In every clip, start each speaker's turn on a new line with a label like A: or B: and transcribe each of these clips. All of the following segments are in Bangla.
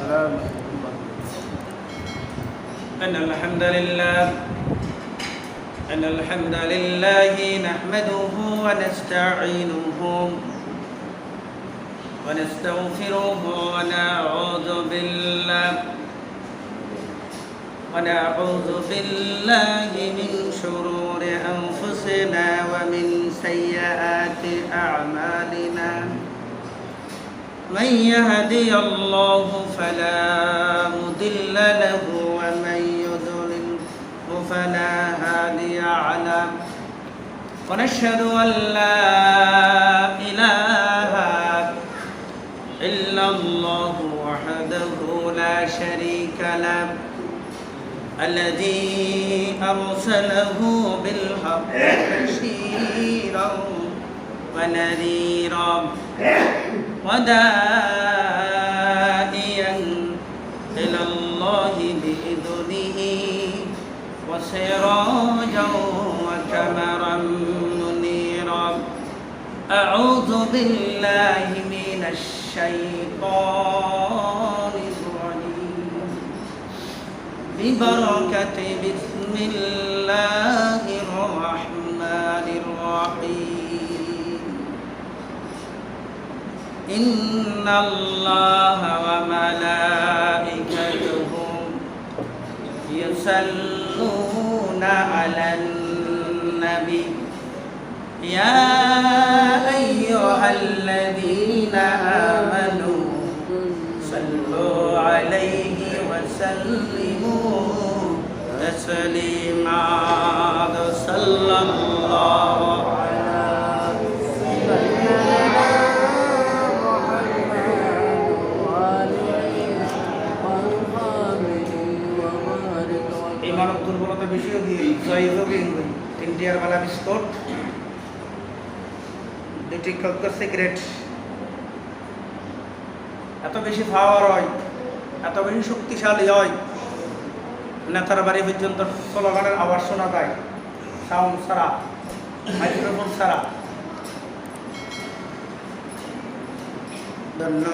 A: إن الحمد لله نحمده ونستعينه ونستغفره ونعوذ بالله من شرور أنفسنا ومن سيئات أعمالنا من يهدي الله فلا مضل له ومن يضلل فلا هادي له ونشهد أن لا إله إلا الله وحده لا شريك له الذي أرسله بالحق بشيرا ونذيرا وداعيا إلى الله بإذنه وسراجا وقمرا منيرا أعوذ بالله من الشيطان الرجيم ببركة بسم الله الرحمن الرحيم إن الله وملائكته يصلون على النبي يا أيها الذين آمنوا صلوا عليه وسلموا تسليما صلى الله على ইমারত দুর্বলতা বিষয় দিয়ে জয়যোগী ইন্ডিয়ার বালা বিস্কুট দুটি কক্কর সিগারেট এত বেশি পাওয়ার হয়, এত বেশি শক্তিশালী হয়, নেতার বাড়ি পর্যন্ত স্লোগানের আওয়াজ শোনা যায়, সাউন্ড ছাড়া, মাইক্রোফোন ছাড়া। ধন্য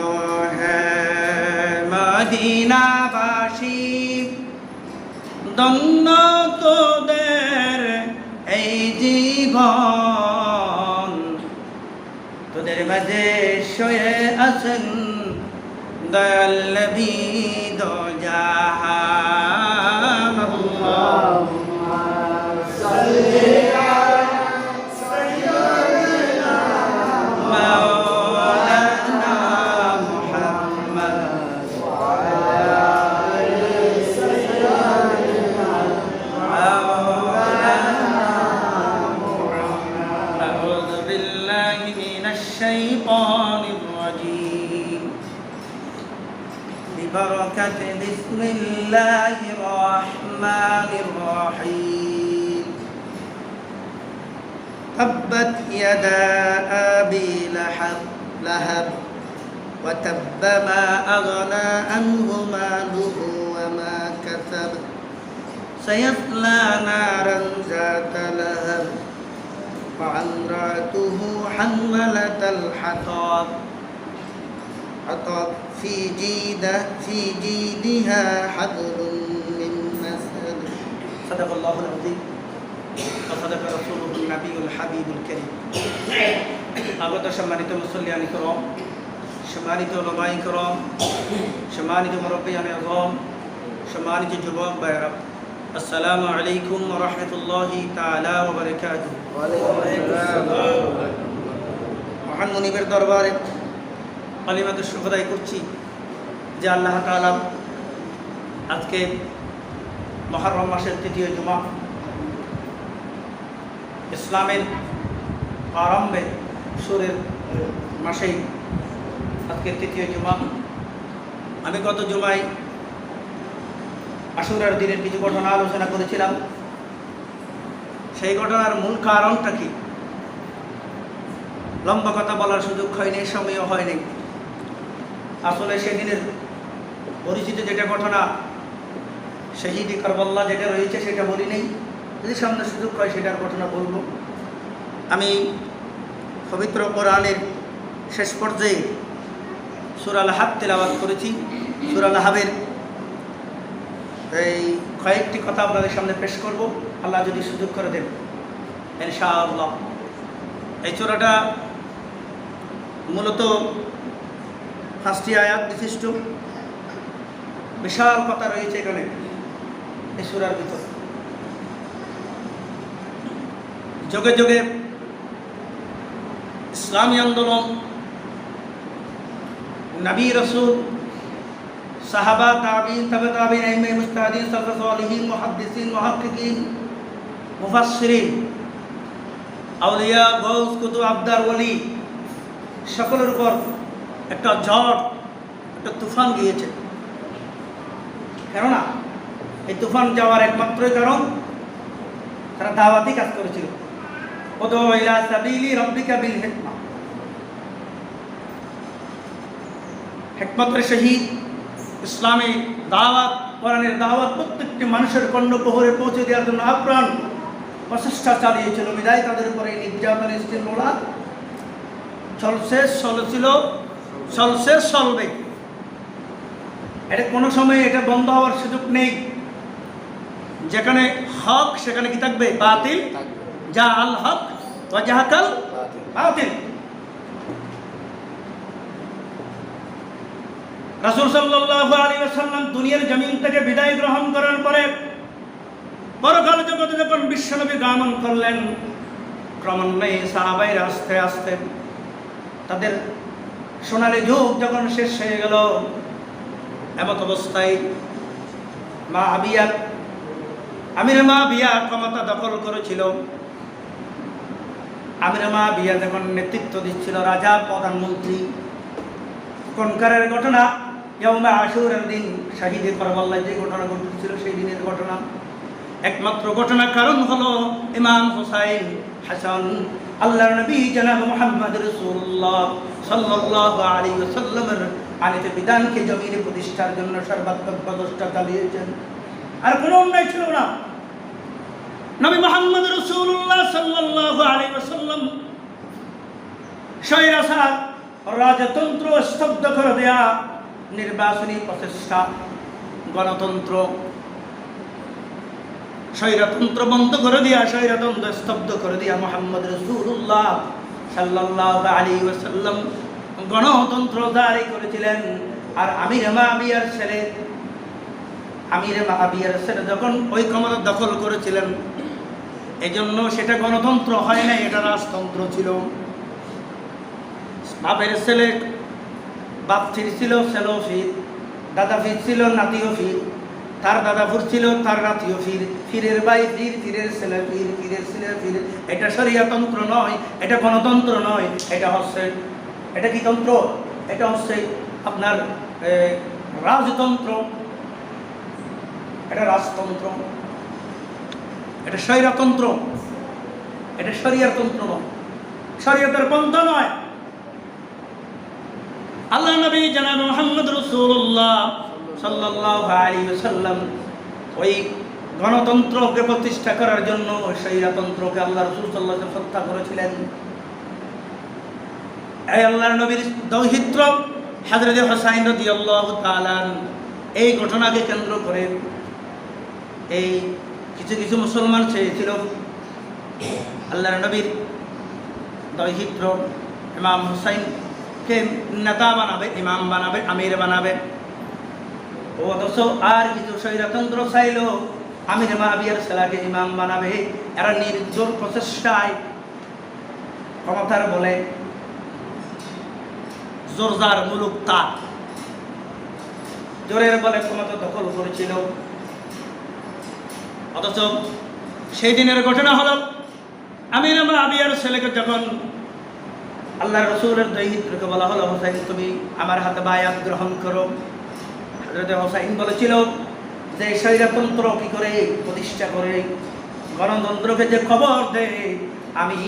A: হ্যায় মদিনাবাসী, ধন্য তোদের এই জীবন, তোদের মাঝে শুয়ে আছেন দয়াল নবী দো জাহান। আল্লাহুম্মা সাল্লি আলা সাইয়্যিদিনা মাওলানা মুহাম্মদ ওয়া আলা আলি সাইয়্যিদিনা মাওলানা মুহাম্মদ। আউযু বিল্লাহি মিনাশ শাইতানির রাজীম। ببركة بسم الله الرحمن الرحيم. تبت يدا أبي لهب وتب ما أغنى عنه ماله وما كسب سيصلى نارا ذات لهب وامرأته حملة الحطب في جيدها حبل من مسد. صدق الله العظيم وصدق رسوله النبي الحبيب الكريم. আগত সম্মানিত মুসল্লিয়ান کرام, সম্মানিত উলামায়ে کرام, সম্মানিত মুরব্বিয়ানে আযম, সম্মানিত যুবক ভাইরা, আসসালামু আলাইকুম ওয়া রাহমাতুল্লাহি তাআলা ওয়া বারাকাতুহু। ওয়া আলাইকুম আসসালাম। মহান মুনিবের দরবারে কালিমাতুশ শুকর আদায় করছি যে আল্লাহ তাআলা আজকে মুহররম মাসের তৃতীয় জুমা, ইসলামের আরম্ভে শুরুর মাসেই আজকে তৃতীয় জুমা। আমি গত জুমায় আশুরার দিনের কিছু ঘটনা আলোচনা করেছিলাম। সেই ঘটনার মূল কারণটা কি, লম্বা কথা বলার সুযোগ হয়নি, সময়ও হয়নি। আসলে সেদিনের পরিচিত যেটা ঘটনা, শহীদ কারবাল্লা যেটা রয়েছে সেটা বলি নেই, যদি সামনে সুযোগ হয় সেটার ঘটনা বলবো। আমি পবিত্র কোরআনের শেষ পর্যায়ে সূরা আল হাদ তেলাওয়াত করেছি। সূরা লাহাবের এই কয়েকটি কথা আপনাদের সামনে পেশ করব, আল্লাহ যদি সুযোগ করে দেন ইনশাআল্লাহ। এই সূরাটা মূলত 5টি আয়াত বিশিষ্ট, বিশাল কথা রয়েছে এখানে এই সূরার ভিতর। যুগে যুগে ইসলামী আন্দোলন, নবী রাসূল, সাহাবা, তাবিঈন, তাবে তাবিঈন, আইম্মা মুজতাহিদিন, সালফে সালিহিন, মুহাদ্দিসিন, মুহাক্কিকিন, মুফাসসিরিন, আউলিয়া, গাউস, কুতুব, আবদার, ওলি সকলের উপর একটা ঝড়, একটা তুফান গিয়েছে। কেননা এই তুফান যাওয়ার একমাত্রই কারণ তারা দাওয়াতি কাজ করেছিল। উদউ ইলা সাবিলি রাব্বিকা বিল হিকমা, হিকমতের সহিত ইসলামী দাওয়াত, কোরআনের দাওয়াত প্রত্যেকটি মানুষের কর্ণকুহরে পৌঁছে দেওয়ার জন্য আপ্রাণ প্রচেষ্টা চালিয়েছিল। বিদায় তাদের উপরে এই নির্যাতন ইস্তিমলা চলবে। এটা কোনো সময় এটা বন্ধ হওয়ার সুযোগ নেই। যেখানে হক সেখানে কি থাকবে? বাতিল। যা আল হক ওয়া জাহাকাল বাতিল। রাসূল সাল্লাল্লাহু আলাইহি ওয়াসাল্লাম দুনিয়ার জমিন থেকে বিদায় গ্রহণ করার পরে পরকাল জগতে যখন বিশ্বনবী আগমন করলেন, ক্রমান্বয়ে সাহাবায়ে আস্তে আস্তে তাদের সোনালী যুগ যখন শেষ হয়ে গেল, এমত অবস্থায় আমিরে মুআবিয়া ক্ষমতা দখল করেছিল। আমিরে মুআবিয়া যখন নেতৃত্ব দিচ্ছিল, রাজা, প্রধানমন্ত্রী, কোনকারের ঘটনা ইয়াউমে আশুরার দিন, শহীদে কারবালায় যে ঘটনা ঘটেছিল সেই দিনের ঘটনা। একমাত্র ঘটনা কারণ হলো ইমাম হুসাইন হাসান, আল্লাহর নবী জনাব মুহাম্মদ রাসূলুল্লাহ সাল্লাল্লাহু আলাইহি ওয়াসাল্লামের আনিত বিধানকে জমিনে প্রতিষ্ঠার জন্য সর্বাত্মক প্রচেষ্টা চালিয়েছেন। আর কোনো অন্যায় ছিল না। নবী মুহাম্মদ রাসূলুল্লাহ সাল্লাল্লাহু আলাইহি ওয়াসাল্লাম স্বৈরাচার রাজতন্ত্র স্তব্ধ করে দেয়া, নির্বাচনী প্রচেষ্টা, গণতন্ত্র, স্বৈরতন্ত্র বন্ধ করে দিয়া, স্বৈরতন্ত্র স্তব্ধ করে দিয়া মুহাম্মদ রাসূলুল্লাহ সাল্লাল্লাহু আলাইহি ওয়াসাল্লাম গণতন্ত্র জারি করেছিলেন। আর আমিরে মুআবিয়ার ছেলে যখন ওই ক্ষমতা দখল করেছিলেন, এজন্য সেটা গণতন্ত্র হয় না, এটা রাজতন্ত্র ছিল। বাপের ছেলে বাপ ফির ছিল, ছেলেও ফির, দাদা ফির ছিল, নাতিও ফির, তার দাদা ফুর ছিল, তার নাতিও ফির, ফিরের ভাই ফির, ফিরের ছেলে ফির, ফিরের ছেলে ফির। এটা শরিয়াতন্ত্র নয়, এটা গণতন্ত্র নয়, এটা কি তন্ত্র? এটা হচ্ছে আপনার রাজতন্ত্র, এটা রাজতন্ত্র, এটা স্বৈরতন্ত্র, এটা শরিয়াতন্ত্র নয়, শরিয়তের পন্থা নয়। আল্লাহ নবী জনাব মুহাম্মদ রাসূলুল্লাহ সাল্লাল্লাহু আলাইহি ওয়াসাল্লাম ওই গণতন্ত্রকে প্রতিষ্ঠা করার জন্য শরিয়াতন্ত্রকে আল্লাহ রাসূল সাল্লাল্লাহু আলাইহি ওয়াসাল্লাম হত্যা করেছিলেন। এই আল্লাহর নবীর দৌহিত্র হযরত হুসাইন রাদিয়াল্লাহু তাআলা এই ঘটনাকে কেন্দ্র করে এই কিছু মুসলমান চেয়েছিল আল্লাহর নবীর দৌহিত্র ইমাম হুসাইনকে নেতা বানাবে, ইমাম বানাবে, আমির বানাবে। অথচ আর কিছু স্বৈরতন্ত্র চাইল আমিরে মুআবিয়ার ছেলেকে ইমাম বানাবে। এরা নির্জোর প্রচেষ্টায় ক্ষমতার বলে, জোরজার মুলুক তাক, জোরের বলে ক্ষমতা দখল করেছিল। অথচ সেই দিনের ঘটনা হলো আমিরে মুআবিয়ার ছেলেকে যখন আল্লাহ রসুলের দৌহিত্রকে বলা হলো, হুসাইন তুমি আমার হাতে বায়াত গ্রহণ করো। হযরত হুসাইন বলেছিল যে স্বৈরতন্ত্র কি করে প্রতিষ্ঠা করে, গণতন্ত্রকে যে খবর দেয়, আমি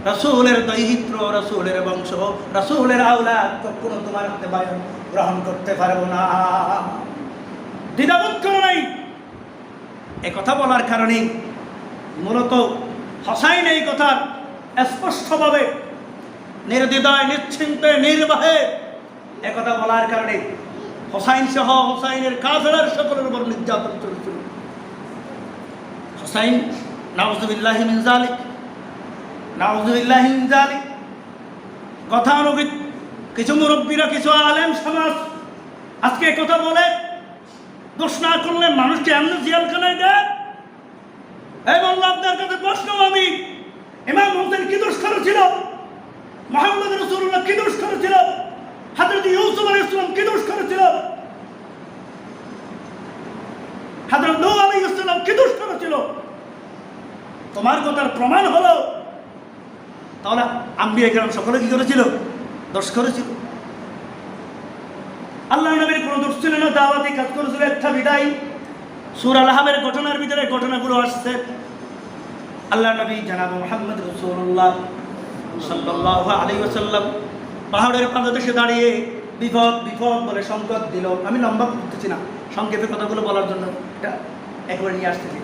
A: রসুলের দৌহিত্র, রসুলের বংশ, রসুলের আওলাদ, কখনো তোমার হাতে বায়াত গ্রহণ করতে পারবো না। দ্বিধাবোধ করো নাই। এই কথা বলার কারণে মূলত হুসাইন এই কথা স্পষ্টভাবে নির্দ্বিধায়, নিশ্চিন্তে, নির্বাহে একথা বলার কারণে হোসাইন সহ হোসাইনের কাফেলার সকলের উপর নির্যাতন চলেছিল। হোসাইন নাউযুবিল্লাহি মিন যালিক, নাউযুবিল্লাহি মিন যালিক। গতানুগতিক কিছু মুরব্বীরা, কিছু আলেম সমাজ আজকে কথা বলে দোষ না করলে মানুষকে এমন জেলখানায় দেয়। এই মোল্লা, আপনার কাছে প্রশ্ন, আমি ইমাম হোসেন কি দোষ করেছিল? মুহাম্মদ রাসূলুল্লাহ কি দোষ করেছিল? হযরত ইউসুফ আলাইহিস সালাম কি দোষ করেছিল? হযরত নূহ আলাইহিস সালাম কি দোষ করেছিল? তোমার কথার প্রমাণ হলো তাহলে আম্বিয়া কিরাম সকলে কি করেছিল? দোষ করেছিল। আল্লাহ নবীর কোনো দোষ ছিল না, দাওয়াতি কাজ করেছিল একটা বিদায়। সূরা আল-আহবের ঘটনার ভিতরে ঘটনাগুলো আসছে। আল্লাহ নবী জনাব মুহাম্মদ রাসূলুল্লাহ সাল্লাল্লাহু আলাইহি ওয়াসাল্লাম পাহাড়ের পাদদেশে দাঁড়িয়ে বিপদ বিপদ বলে সংকট দিল। আমি লম্বা করতেছি না, সংক্ষেপে কথাগুলো বলার জন্য এটা একবারে নিয়ে আসতেছি।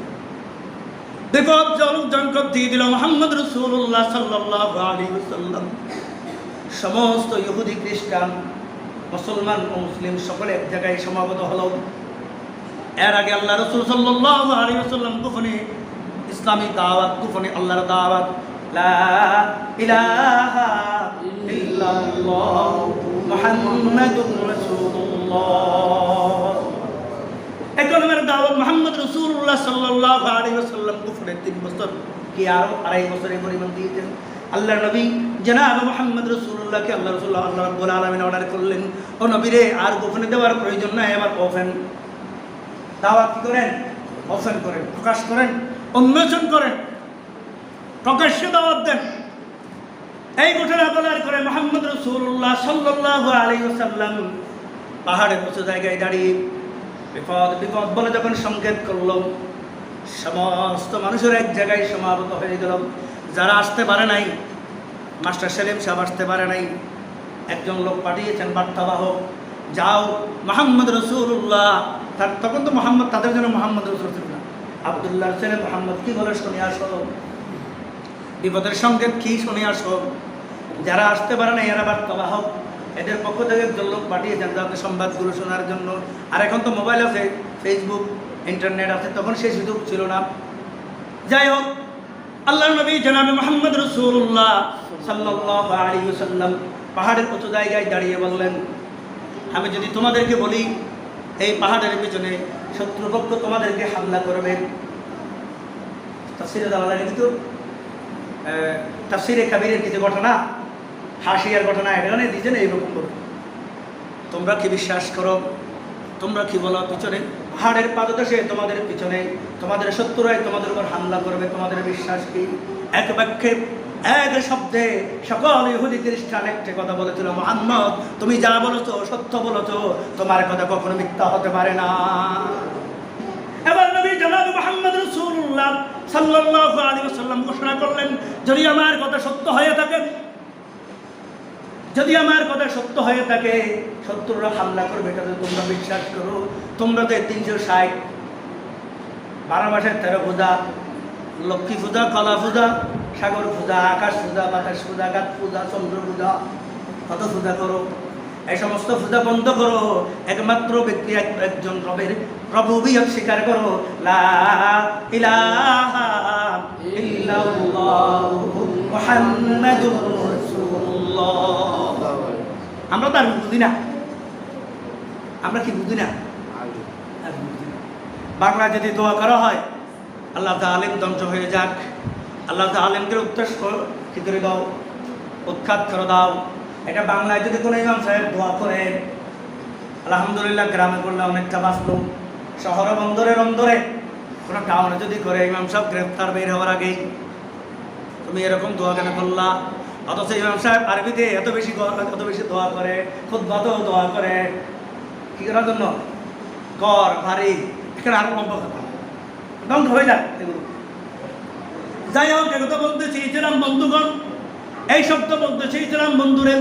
A: বিপদ সংকট দিয়ে দিল মুহাম্মদ রাসূলুল্লাহ সাল্লাল্লাহু আলাইহি ওয়াসাল্লাম। সমস্ত ইহুদি, খ্রিস্টান, মুসলমান ও মুসলিম সকলে এক জায়গায় সমাগত হলো। এর আগে আল্লাহ রাসূল সাল্লাল্লাহু আলাইহি ওয়াসাল্লাম গোপনে ইসলামী দাওয়াত, গোপনে আল্লাহর দাওয়াত, লা ইলাহা ইল্লাল্লাহ মুহাম্মাদুর রাসূলুল্লাহ, এই কলমার দাওয়াত মুহাম্মদ রাসূলুল্লাহ সাল্লাল্লাহু আলাইহি ওয়াসাল্লাম গোপনে 3 বছর কি আরো 2.5 বছরের পরিমাণ দিয়েছেন। আল্লাহ নবী জনাব মুহাম্মদ রাসূলুল্লাহকে আল্লাহ রাব্বুল আলামিন অর্ডার করলেন, ও নবীরে আর গোপনে দেওয়ার প্রয়োজন নাই, এবার ওপেন দাওয়াত কি করেন? ওপেন করেন, প্রকাশ করেন, উন্মোচন করেন, প্রকাশ্যে দাওয়াত দেন। এই ঘটনা বলার করে মুহাম্মদ রাসূলুল্লাহ সাল্লাল্লাহু আলাইহি ওয়াসাল্লাম পাহাড়ের উঁচু জায়গায় দাঁড়িয়ে বিপদ বিপদ বলে যখন সংকেত করল, সমস্ত মানুষের এক জায়গায় সমাবেত হয়ে গেল। যারা আসতে পারে নাই, মাস্টার সেলিম সাহেব আসতে পারে নাই, একজন লোক পাঠিয়েছেন বার্তাবাহক, যাও মুহাম্মদ রাসূলুল্লাহ, তখন তো মোহাম্মদ তাদের জন্য মোহাম্মদ রাসূল ছিল না, আব্দুল্লাহ ছেলে মোহাম্মদ কি বলে শুনে আসো, বিপদের সংকেত কি শুনে আসো। যারা আসতে পারে নাই এরা বার্তাবাহক, এদের পক্ষ থেকে একজন লোক পাঠিয়েছেন যাতে সংবাদগুলো শোনার জন্য। আর এখন তো মোবাইল আছে, ফেসবুক, ইন্টারনেট আছে, তখন সেই সুযোগ ছিল না। যাই হোক, আল্লাহ নবী জনাব মুহাম্মদ রাসূলুল্লাহ সাল্লাল্লাহু আলাইহি ওয়াসাল্লাম পাহাড়ের উঁচু জায়গায় দাঁড়িয়ে বললেন, আমি যদি তোমাদেরকে বলি এই পাহাড়ের পিছনে শত্রুপক্ষ তোমাদেরকে হামলা করবে, তাফসীরে জালালাইনে কিন্তু তাফসীরে কাবীরের কিছু ঘটনা, হাসিয়ার ঘটনা এখানে দিয়েছেন এইরকম করে, তোমরা কি বিশ্বাস করো? তোমরা কি বলো? পিছনে পাহাড়ের পাদদেশে তোমাদের পিছনে তোমাদের শত্রুরাই তোমাদের উপর হামলা করবে, তোমাদের বিশ্বাস কি? এক বাক্যে এক শব্দে সকল ইহুদি খ্রিস্টান একটা কথা বলেছিল, মুহাম্মদ তুমি যা বলেছো সত্য বলেছো, তোমার কথা কখনো মিথ্যা হতে পারে না। এবার নবী জনাব মুহাম্মদ রাসূলুল্লাহ সাল্লাল্লাহু আলাইহি ওয়াসাল্লাম ঘোষণা করলেন, যদি আমার কথা সত্য হয়ে থাকে, যদি আমার কথা সত্য হয়ে থাকে, শত্রুরা হামলা করবে এটা তো তোমরা বিশ্বাস করো। তোমরা তো 360 12 মাসের 13 পূজা, লক্ষ্মী পূজা, কলা পূজা, সাগর পূজা, আকাশ পূজা, বাতাস পূজা, গাছ পূজা, চন্দ্র পূজা, কত পূজা করো। এই সমস্ত পূজা বন্ধ করো, একমাত্র ব্যক্তি একজন রবের রবুবিয়ত স্বীকার করো, লা ইলাহা ইল্লাল্লাহু মুহাম্মাদুর রাসূলুল্লাহ। আমরা তো আর বুঝি না, আমরা কি বুঝি না? বাংলা যদি দোয়া করা হয়, আল্লাহ আলেম ধ্বংস হয়ে যাক, আল্লাহ আলেমকে কি করে দাও, উৎখাত করে দাও, এটা বাংলায় যদি কোনো ইমাম সাহেব দোয়া করেন, আলহামদুলিল্লাহ গ্রামে করলে অনেকটা বাঁচলো। শহরে বন্দরে বন্দরে কোনো টাউনে যদি করে ইমাম সাহেব গ্রেফতার বের হওয়ার আগেই তুমি এরকম দোয়া কেন করলা? অথচ ইমাম সাহেব আরবিতে এত বেশি দোয়া করে, খুতবাতেও দোয়া করে, কি করার জন্য? কর ভারী, এখানে আরো লম্বা কথা ধ্বংস হয়ে যায় এগুলো। যাই হোক, একথা বলতে চেয়েছিলাম বন্ধুগণ, এই শব্দ বলতে চেয়েছিলাম বন্ধুরে,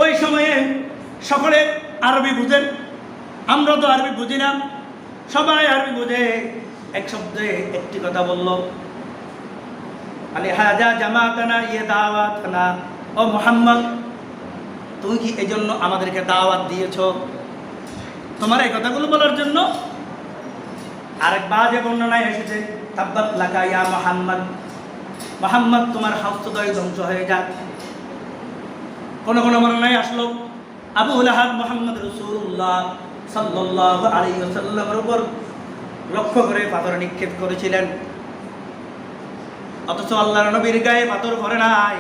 A: ওই সময়ে সকলে আরবি বুঝেন, আমরা তো আরবি বুঝি না, সবাই আরবি বুঝে। এক শব্দে একটি কথা বলল, আলি হাজা জামাতানা ইয়ে দাওয়াতানা, ও মুহাম্মদ তুমি কি এই জন্য আমাদেরকে দাওয়াত দিয়েছ? তোমার এই কথাগুলো বলার জন্য? আরেক বাজে বর্ণনায় এসেছে, তাব্বাত লাকা ইয়া মুহাম্মদ, মুহাম্মদ তোমার হস্তদ্বয় ধ্বংস হয়ে যাক। কোন কোন বর্ণনায় আসলো আবু লাহাব মুহাম্মদ রাসূলুল্লাহ সাল্লাল্লাহু আলাইহি ওয়াসাল্লামের উপর লক্ষ্য করে পাথর নিক্ষেপ করেছিলেন, অথচ আল্লাহর নবীর গায়ে পাথর পড়ে নাই।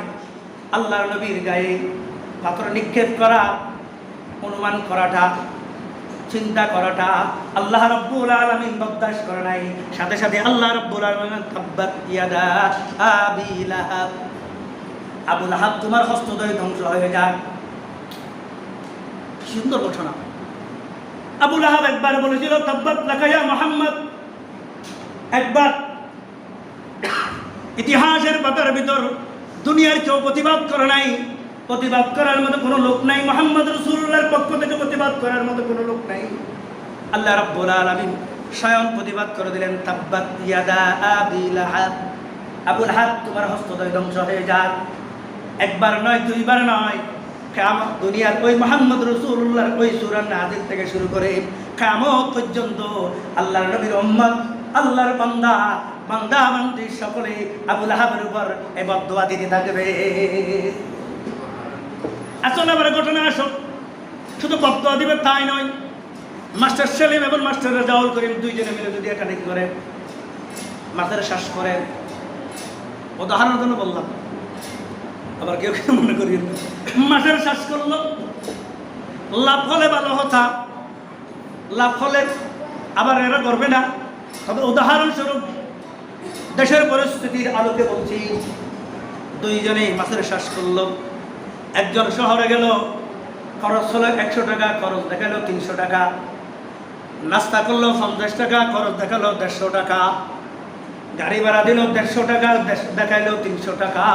A: আল্লাহর নবীর গায়ে পাথর নিক্ষেপ করা, অনুমান করাটা, চিন্তা করাটা আল্লাহ রাব্বুল আলামিন বরদাশত করে নাই। সাথে সাথে আল্লাহ রাব্বুল আলামিন তাব্বাত ইয়াদা আবি লাহাব, আবু লাহাব তোমার হস্তদ্বয় ধ্বংস হয়ে যাক। সুন্দর ঘটনা। আবু লাহাব একবার বলেছিল তাব্বাত লাকা ইয়া মুহাম্মদ, একবার। ইতিহাসের পাতার ভিতর দুনিয়ার কেউ প্রতিবাদ করে নাই, প্রতিবাদ করার মতো কোনো লোক নাই, মুহাম্মদ রাসূলুল্লাহর পক্ষ থেকে প্রতিবাদ করার মতো কোনো লোক নাই। আল্লাহ রাব্বুল আলামিন স্বয়ং প্রতিবাদ করে দিলেন, তাব্বাত ইয়াদা আবি লাহাব, আবু লাহাব তোমার হস্তদ্বয় ধ্বংস হয়ে যাক। একবার নয়, দুইবার নয়, কিয়ামত দুনিয়ার ওই মুহাম্মদ রাসূলুল্লাহর ওই সূরা নাজিল থেকে শুরু করে কিয়ামত পর্যন্ত আল্লাহর নবীর উম্মত, আল্লাহর বান্দা বান্দি সকলে আবু লাহাবের উপর এই বদদুয়া দিতে থাকবে। আসলে আবার ঘটনা আসো, শুধু বদদুয়া দিবে তাই নয়, মাস্টার সেলিম এবং মাস্টার রাজাউল করিম দুইজনে মিলে যদি একাধিক করে মাথার শ্বাস করেন, উদাহরণের জন্য বললাম, আবার কেউ কেউ মনে করি মাথার শ্বাস করলো, লাভ হলে ভালো কথা, লাভ হলে আবার এরা করবে না। তবে উদাহরণস্বরূপ দেশের পরিস্থিতির আলোকে বলছি, দুইজনেই মাছের শ্বাস করলো। একজন শহরে গেল, খরচ হলো 100 টাকা, খরচ দেখালো 300 টাকা। নাস্তা করলো 50 টাকা, খরচ দেখালো 150 টাকা। গাড়ি ভাড়া দিল 150 টাকা, দেখাইলো 300 টাকা।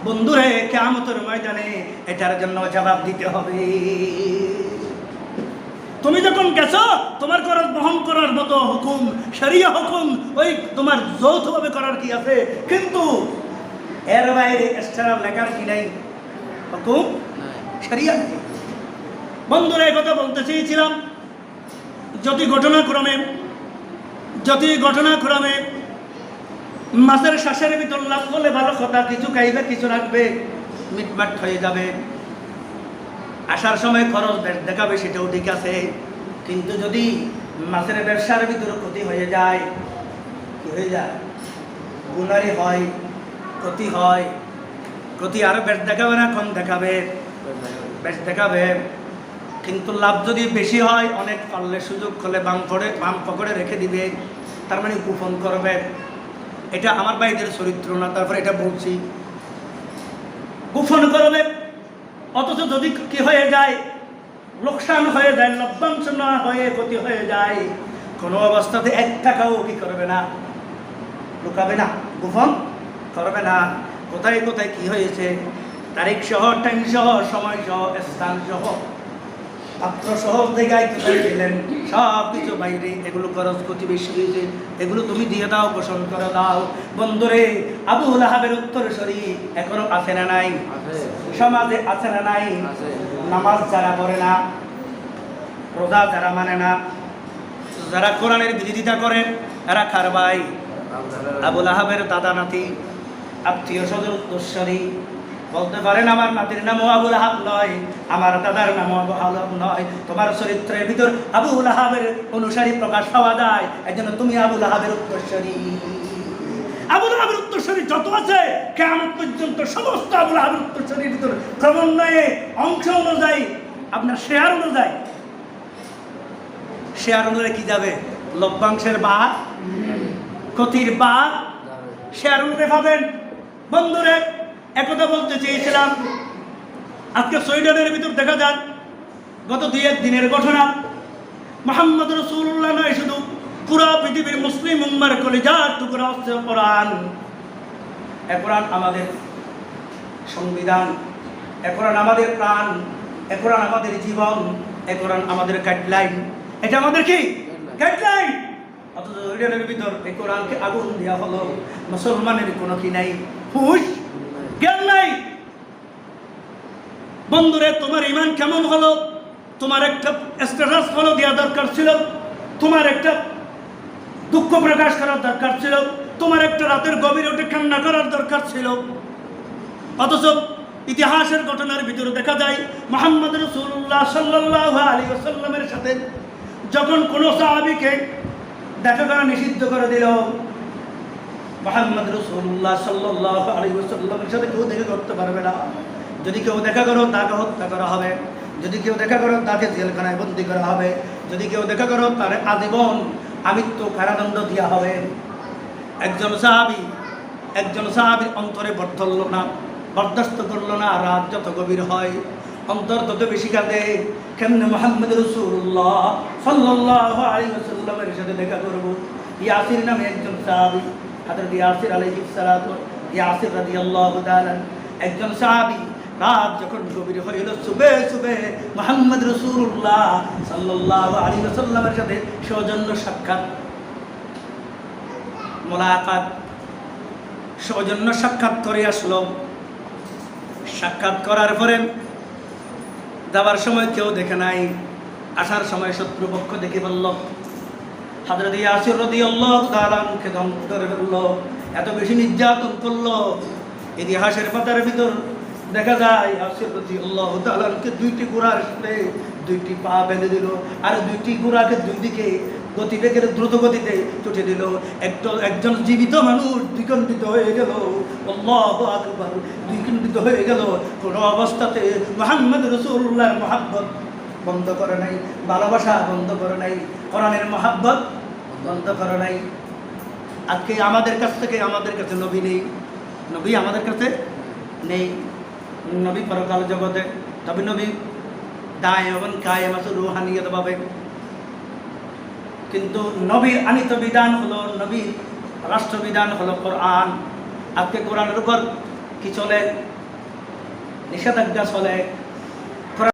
A: বন্ধুরে, কিয়ামতের ময়দানে এটার জন্য জবাব দিতে হবে। তুমি যখন গেছো, তোমার খরচ বহন করার মতো হুকুম, শরিয়া হুকুম ওই তোমার যৌথভাবে করার কি আছে, কিন্তু এর বাইরে এক্সট্রা লেখার কি নাই, হুকুম শরিয়া নেই। বন্ধুরা, এই কথা বলতে চেয়েছিলাম, যদি ঘটনাক্রমে মাছের শ্বাসের ভিতর লাভ করলে ভালো কথা, কিছু খাইবে কিছু রাখবে, মিটমাট হয়ে যাবে। আসার সময় খরচ দেখাবে, সেটাও ঠিক আছে, কিন্তু যদি মাছের ব্যবসার ভিতরে ক্ষতি হয়ে যায়, কি হয়ে যায়, গুনারি হয়, ক্ষতি হয়। ক্ষতি আরো বেশ দেখাবে না কম দেখাবে? বেশ দেখাবে। কিন্তু লাভ যদি বেশি হয়, অনেক পারলে সুযোগ করলে বাম পকেটে রেখে দিবে, তার মানে গোপন করবে। এটা আমার ভাইদের চরিত্র না, তারপরে এটা বলছি, গোপন করবে। অথচ যদি কি হয়ে যায়, লোকসান হয়ে যায়, লভ্যাংশ না হয়ে ক্ষতি হয়ে যায়, কোনো অবস্থাতে 1 টাকাও কি করবে না, লুকাবে না, গোপন করবে না। কোথায় কোথায় কি হয়েছে, তারিখ সহ, টাইম সহ, সময় সহ, স্থান সহ, পাত্র সহ, জায়গায় কোথায় গেলেন, সব কিছু বাইরে। এগুলো খরচ ক্ষতি বেশি হয়েছে, এগুলো তুমি দিয়ে দাও, পোষণ করে দাও। বন্ধুরে, আবু লাহাবের উত্তরসূরি এখনো আছে না নাই? সমাজে আছে না নাই? নামাজ যারা পড়ে না, রোজা যারা মানে না, যারা কোরআনের বিরোধিতা করে, এরা কার ভাই? আবু লাহাবের দাদা নাতি, আত্মীয় স্বজন উত্তরসূরি। বলতে পারেন আমার নাতির নামও আবু লাহাব নয়, আমার দাদার নামও আবু লাহাব নয়। তোমার চরিত্রের ভিতর আবু লাহাবের অনুসারী প্রকাশ পাওয়া যায়, এই জন্য তুমি আবু লাহাবের উত্তরসূরি। আবু লাহাবের উত্তরসূরি যত আছে, কিয়ামত পর্যন্ত সমস্ত আবু লাহাবের উত্তরসূরির ভিতর ক্রমান্বয়ে অংশ অনুযায়ী, আপনার শেয়ার অনুযায়ী কি যাবে? লভ্যাংশের ভাগ, ক্ষতির ভাগ, শেয়ার অনুযায়ী পাবেন। বন্ধুরে, একথা বলতে চেয়েছিলাম, আজকে সুইডেনের ভিতর দেখা যাক, গত 2-1 দিনের ঘটনা। মুহাম্মদ রাসূলুল্লাহ নয়, শুধু পুরো পৃথিবীর মুসলিম উম্মার কলিজার টুকরা হচ্ছে কোরআন। এ কোরআন আমাদের সংবিধান, এ কোরআন আমাদের প্রাণ, এ কোরআন আমাদের জীবন, এ কোরআন আমাদের গাইডলাইন। এটা আমাদের কি গাইডলাইন? অথচ সুইডেনের ভিতর এই কোরআনকে আগুন দেওয়া হলো। মুসলমানের কোনো কি নাই, হুঁশ জ্ঞান নাই।
B: বন্ধুরে, তোমার ইমান কেমন হলো? তোমার একটা স্ট্যাটাস ফলো দেওয়া দরকার ছিল, তোমার একটা দুঃখ প্রকাশ করার দরকার ছিল, তোমার একটা রাতের গভীরে উঠে কান্না করার দরকার ছিল। অথচ ইতিহাসের ঘটনার ভিতরে দেখা যায় মুহাম্মদ রাসূলুল্লাহ সাল্লাল্লাহু আলাইহি ওয়াসাল্লামের সাথে যখন কোনো সাহাবীকে দেখা করা নিষিদ্ধ করে দিল, মুহাম্মদ রাসূলুল্লাহ সাল্লাল্লাহু আলাইহি ওয়াসাল্লামের সাথে কেউ দেখা করতে পারবে না। যদি কেউ দেখা করো তাকে হত্যা করা হবে, যদি কেউ দেখা করো তাকে জেলখানায় বন্দী করা হবে, যদি কেউ দেখা করো তার আজীবন আমৃত্যু কারাদণ্ড দেওয়া হবে। একজন সাহাবী অন্তরে বর্ধল না, বরদাস্ত করলো না। রাত যত গভীর হয় অন্তর তত বেশি কাঁদে। কেমনে মুহাম্মদ রাসূলুল্লাহ সাল্লাল্লাহু আলাইহি ওয়াসাল্লামের সাথে দেখা করব? ইয়াসির নামে একজন সাহাবী, হযরত ইয়াসির আলাইহিস সালাতু ইয়াসির রাদিয়াল্লাহু তাআলা একজন সাহাবী, রাত যখন গভীর হইল সুবে মুহাম্মদ রাসূলুল্লাহ সাল্লাল্লাহু আলাইহি ওয়াসাল্লামের সাথে সৌজন্য সাক্ষাৎ, মোলাকাত, সৌজন্য সাক্ষাৎ করে আসলো। সাক্ষাৎ করার পরে যাবার সময় কেউ দেখে নাই, আসার সময় শত্রুপক্ষ দেখে বলল, হযরত ইয়াসির রাদিয়াল্লাহু তাআলা কে ধ্বংস করে ফেলল, এত বেশি নির্যাতন করলো। ইতিহাসের পাতার ভিতর দেখা যায় ইয়াসির রাদিয়াল্লাহু তাআলা কে দুইটি ঘোড়ার সাথে দুইটি পা বেঁধে দিল, আর দুইটি ঘোড়াকে দুই দিকে গতিবেগের দ্রুত গতিতে ছুটে দিল। একজন জীবিত মানুষ দ্বিখণ্ডিত হয়ে গেল। আল্লাহু আকবার, দ্বিখণ্ডিত হয়ে গেল। কোনো অবস্থাতে মুহাম্মদ রাসূলুল্লাহর মহব্বত বন্ধ করে নাই, ভালোবাসা বন্ধ করে নাই, কোরআনের মহব্বত বন্ধ করে নাই। আজকে আমাদের কাছে নবী নেই, নবী আমাদের কাছে নেই। নবী পরকাল জগতে, তবে নবী দায়মান কায়েম আছে রুহানিয়ত ভাবে। কিন্তু নবীর আনিত বিধান হলো, নবীর রাষ্ট্রবিধান হলো কোরআন। আজকে কোরআনের উপর কি চলে? নিষেধাজ্ঞা চলে।